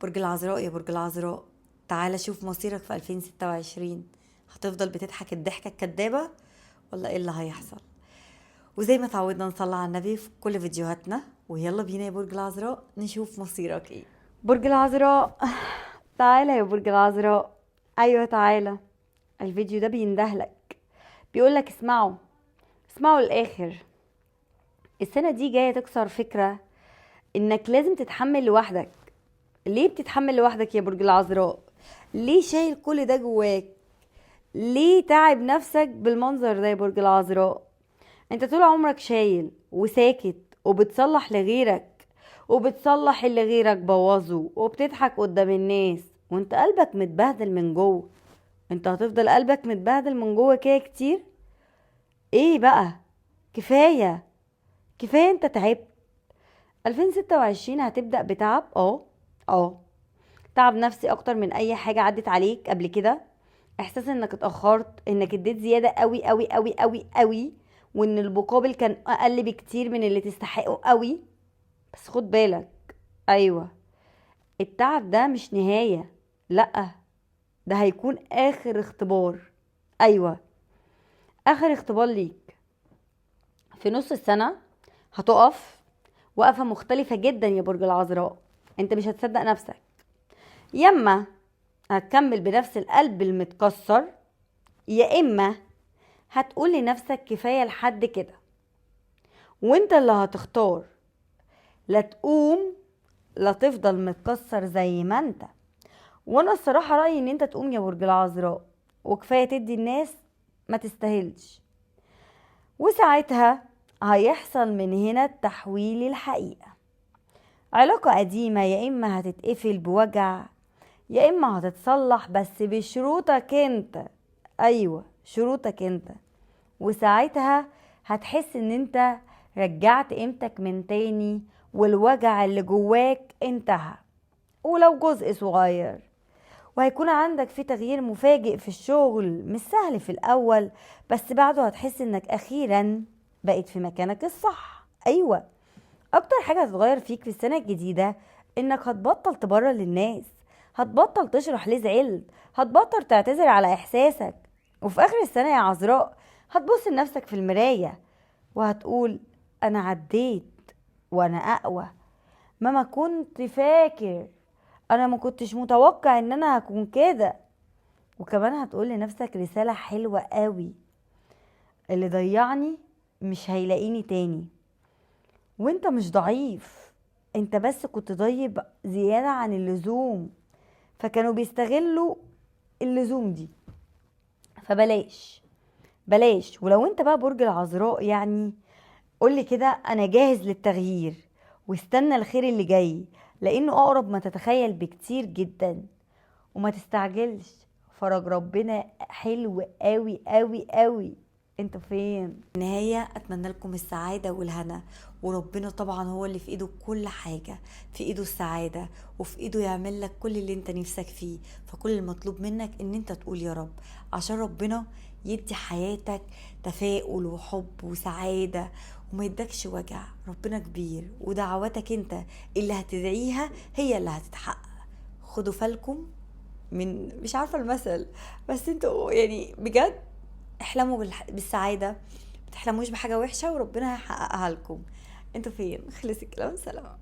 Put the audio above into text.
برج العذراء، يا برج العذراء، تعالى شوف مصيرك في 2026. هتفضل بتضحك الضحكة الكدابة ولا ايه اللي هيحصل؟ وزي ما تعودنا نصلي على النبي في كل فيديوهاتنا، ويلا بينا يا برج العذراء نشوف مصيرك ايه. برج العذراء، تعالى يا برج العذراء. ايوه تعالى، الفيديو ده بيندهلك، بيقولك اسمعوا للاخر. السنة دي جاية تكسر فكرة انك لازم تتحمل لوحدك. ليه بتتحمل لوحدك يا برج العذراء؟ ليه شايل كل ده جواك؟ ليه تعب نفسك بالمنظر ده يا برج العذراء؟ انت طول عمرك شايل وساكت وبتصلح لغيرك، وبتصلح اللي غيرك بوظه، وبتضحك قدام الناس وانت قلبك متبهدل من جوه. انت هتفضل قلبك متبهدل من جوه كده كتير؟ ايه بقى؟ كفاية كفاية، انت تعبت. 2026 هتبدأ بتعب، اه تعب نفسي اكتر من اي حاجة عدت عليك قبل كده. احساس انك اتأخرت، انك اديت زيادة قوي قوي قوي قوي قوي، وان المقابل كان اقل بكتير من اللي تستحقه قوي. بس خد بالك، ايوه، التعب ده مش نهاية، لأ، ده هيكون اخر اختبار. ايوه، اخر اختبار ليك. في نص السنة هتقف وقفة مختلفة جدا يا برج العذراء. انت مش هتصدق نفسك، ياما هتكمل بنفس القلب المتكسر، يا اما هتقول لنفسك كفاية لحد كده. وانت اللي هتختار، لا تقوم لا تفضل متكسر زي ما انت. وانا الصراحة رأيي ان انت تقوم يا برج العذراء، وكفاية تدي الناس ما تستاهلش. وساعتها هيحصل من هنا التحويل الحقيقة. علاقة قديمة يا اما هتتقفل بوجع، يا اما هتتصلح بس بشروطك انت. ايوه، شروطك انت. وساعتها هتحس ان انت رجعت قيمتك من تاني، والوجع اللي جواك انتهى ولو جزء صغير. وهيكون عندك في تغيير مفاجئ في الشغل، مش سهل في الاول، بس بعده هتحس انك اخيرا بقيت في مكانك الصح. ايوه، اكتر حاجة هتتغير فيك في السنة الجديدة انك هتبطل تبرر للناس، هتبطل تشرح ليه زعلت، هتبطل تعتذر على احساسك. وفي اخر السنة يا عذراء هتبص لنفسك في المراية وهتقول انا عديت وانا اقوى ما كنت فاكر. انا ما كنتش متوقع ان انا هكون كده. وكمان هتقول لنفسك رسالة حلوة قوي: اللي ضيعني مش هيلاقيني تاني. وانت مش ضعيف، انت بس كنت طيب زيادة عن اللزوم، فكانوا بيستغلوا اللزوم دي. فبلاش بلاش. ولو انت بقى برج العذراء يعني قولي كده انا جاهز للتغيير، واستنى الخير اللي جاي، لانه اقرب ما تتخيل بكتير جدا. وما تستعجلش، فرج ربنا حلو قوي قوي قوي. انت فين النهاية؟ اتمنى لكم السعادة والهنا، وربنا طبعا هو اللي في ايده كل حاجة، في ايده السعادة وفي ايده يعمل لك كل اللي انت نفسك فيه. فكل المطلوب منك ان انت تقول يا رب، عشان ربنا يدي حياتك تفاؤل وحب وسعادة وما يدكش وجع. ربنا كبير، ودعواتك انت اللي هتدعيها هي اللي هتتحقق. خدوا بالكم من، مش عارفة المثل، بس انتوا يعني بجد احلموا بالسعادة، متحلموش بحاجة وحشة وربنا هيحققها لكم. انتوا فين؟ خلص الكلام، سلام.